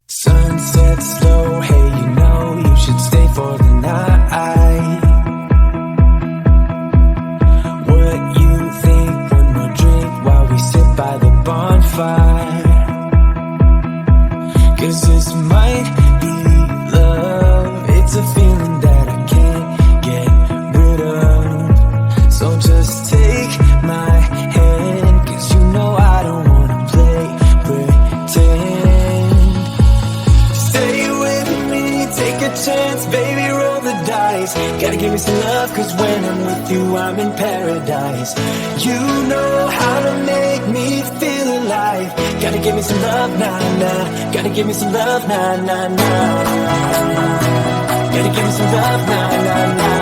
Sunset slow, hey, you know you should stay for the night. What you think? One more drink while we sit by the bonfire. 'Cause this might be love. It's a feeling that I can't get rid of. So just take my hand, 'cause you know I don't wanna play pretend. Stay with me, take a chance, baby, roll the dice. Gotta give me some love, 'cause when I'm with you, I'm in paradise. You know how to make me feel alive. Gotta give me some love, nah, nah. Gotta give me some love, nah, nah, nah. Gotta give me some love, nah, nah, nah.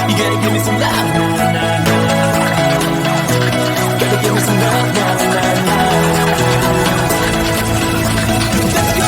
You gotta give me some love, nah, nah, nah. Gotta give me some love, nah, nah, nah. Let's go!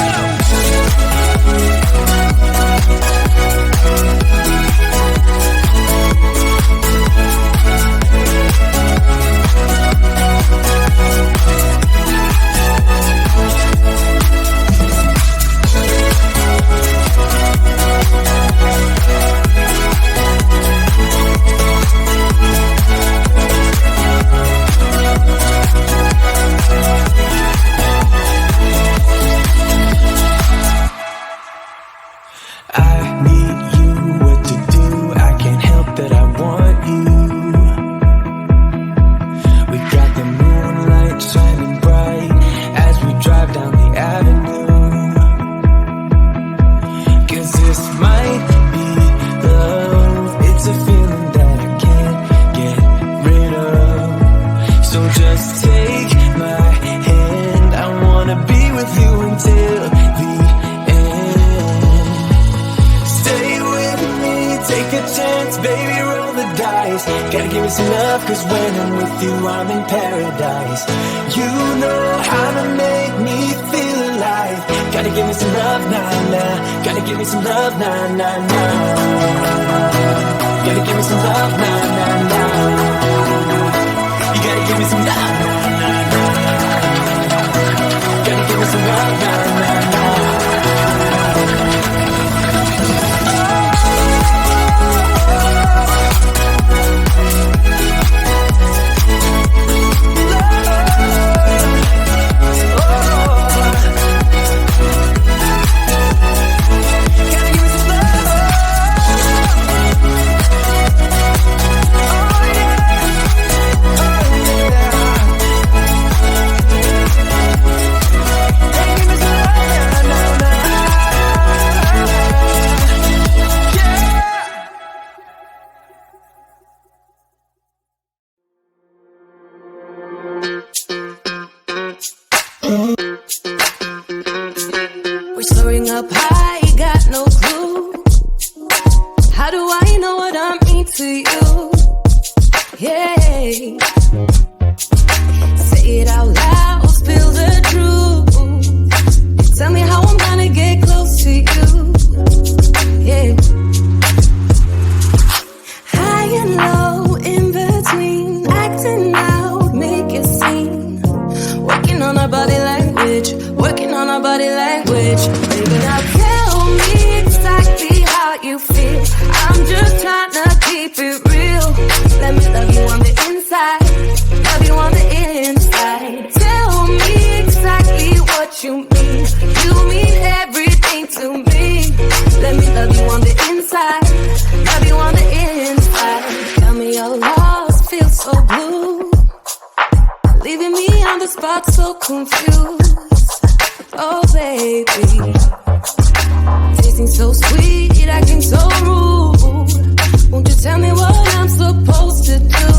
Gotta give me some love, 'cause when I'm with you, I'm in paradise. You know how to make me feel alive. Gotta give me some love, nah, nah. Gotta give me some love, nah, nah, nah. Gotta give me some love, nah, nah, nah. You gotta give me some love, nah, nah, nah. Gotta give me some love, nah, nah, nah. We're soaring up high, got no clue. How do I know what I mean to you? Yeah. Say it out loud, spill the truth. Tell me how I'm gonna get close to you. Yeah. High and low, in between, acting out, make a scene. Working on our body language, working on our body language. Baby, now tell me exactly how you feel. I'm just trying to keep it real. Let me love you on the inside, love you on the inside. Tell me exactly what you mean. You mean everything to me. Let me love you on the inside, love you on the inside. Tell me you're lost, feel so blue. Leaving me on the spot so confused. Oh baby, tasting so sweet, acting so rude. Won't you tell me what I'm supposed to do?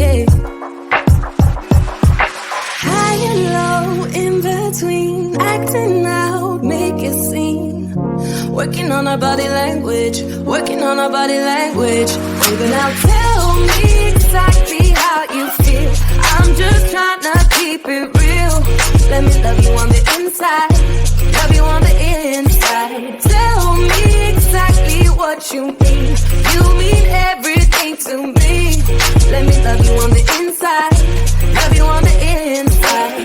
Yeah. High and low, in between, acting out, make a scene. Working on our body language, working on our body language. Baby, now tell me exactly how you feel. I'm just trying to keep it real. Let me love you on the inside, love you on the inside. Tell me exactly exactly what you mean. You mean everything to me. Let me love you on the inside. Love you on the inside.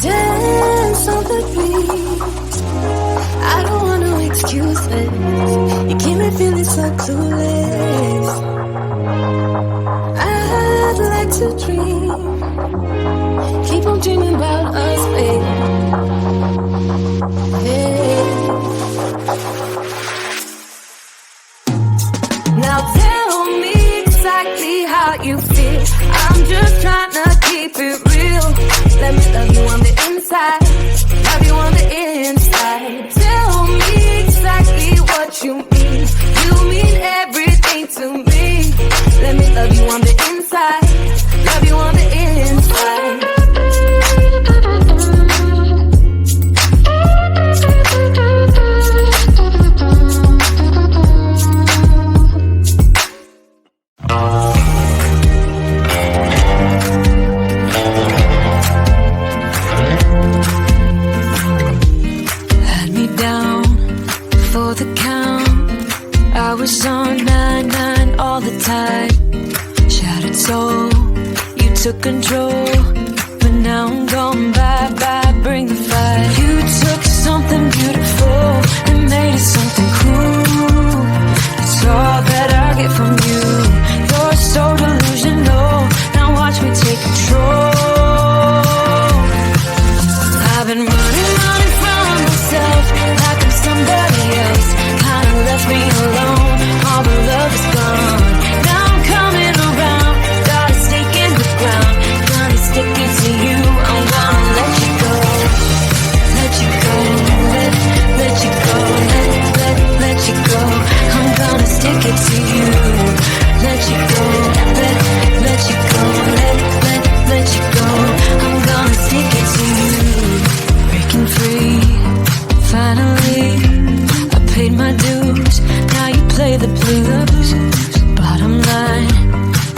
Dance on the beat. I don't want no excuses. You keep me feeling so clueless. I'd like to dream. Keep on dreaming about us, baby. Hey. Now tell me exactly how you feel. I'm just trying to keep it real. Let me love you on the inside. Love you on the inside. Tell me exactly what you mean. You mean everything to me. Let me love you on the inside. Love you on the inside. Had me down for the count. I was on 9-9 all the time. Shattered soul, you took control. But now I'm gone, bye-bye, bring the fire. You took something beautiful and made it something cruel. It's all that I get from you. You're so delusional, now watch me take control. I've been running from myself like I'm somebody else. Kinda left me alone, all the love is gone. Now I'm coming around, got a stake in the ground. Gonna stick it to you, I'm gonna let you go. Let you go, let you go, let you go. I'm gonna stick it to you. Let you go, let you go, let you go. I'm gonna stick it to you. Breaking free, finally. I paid my dues, now you play the blues. Bottom line,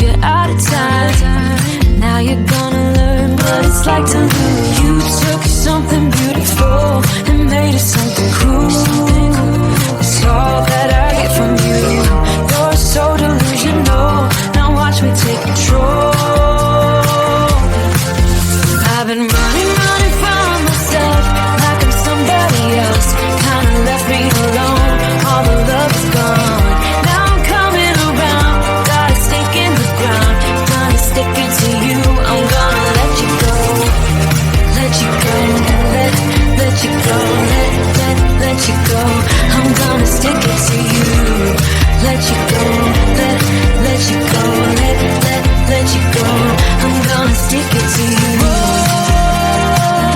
you're out of time. Now you're gonna learn what it's like to lose. You took something beautiful and made it something cruel. It's all that I get from you. You're so delusional, now watch me take control. I've been running from myself like I'm somebody else. Kinda left me alone, all the love is gone. Now I'm coming around, got a stake in the ground. Gonna stick it to you, I'm gonna let you go. Let you go, let you go, let you go. I'm gonna stick it to you. Let you go, let you go, let you go. I'm gonna stick it to you.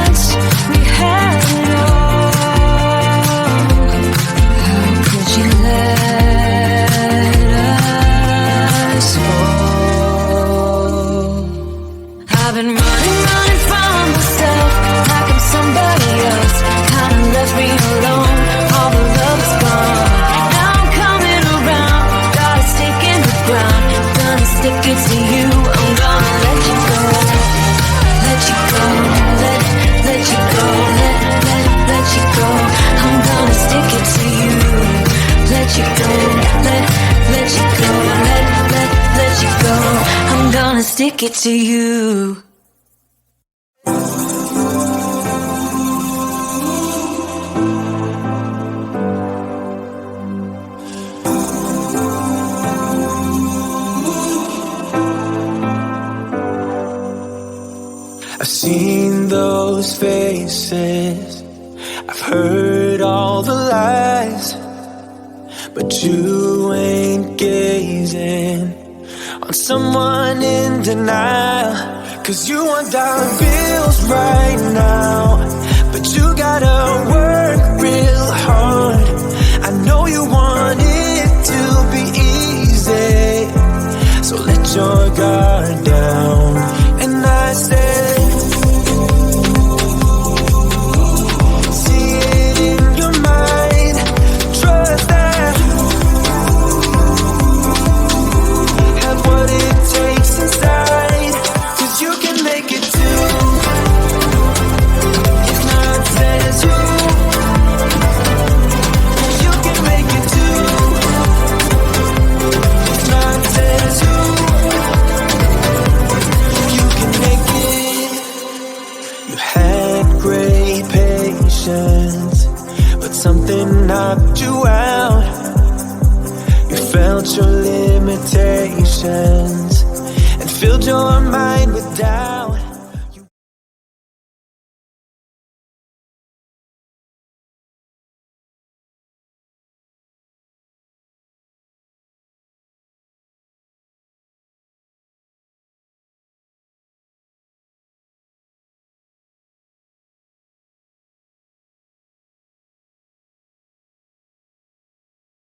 Once we had it all, how could you let us fall? I've been running from myself like I'm somebody else. Kinda left me alone, all the love is gone. Now I'm coming around, got a stake in the ground. Gonna stick it to you, I'm gonna let you go. Let you go, let you go, let you go. I'm gonna stick it to you. Let you go, let you go, let you go. I'm gonna stick it to you. I've seen those faces, I've heard all the lies, but you ain't gazing on someone in denial. 'Cause you want dollar bills right now, but you gotta work real hard. I know you want it to be easy, so let your guard down. And I said, see it in your mind, trust that, have what it takes inside. emotions and filled your mind with doubt.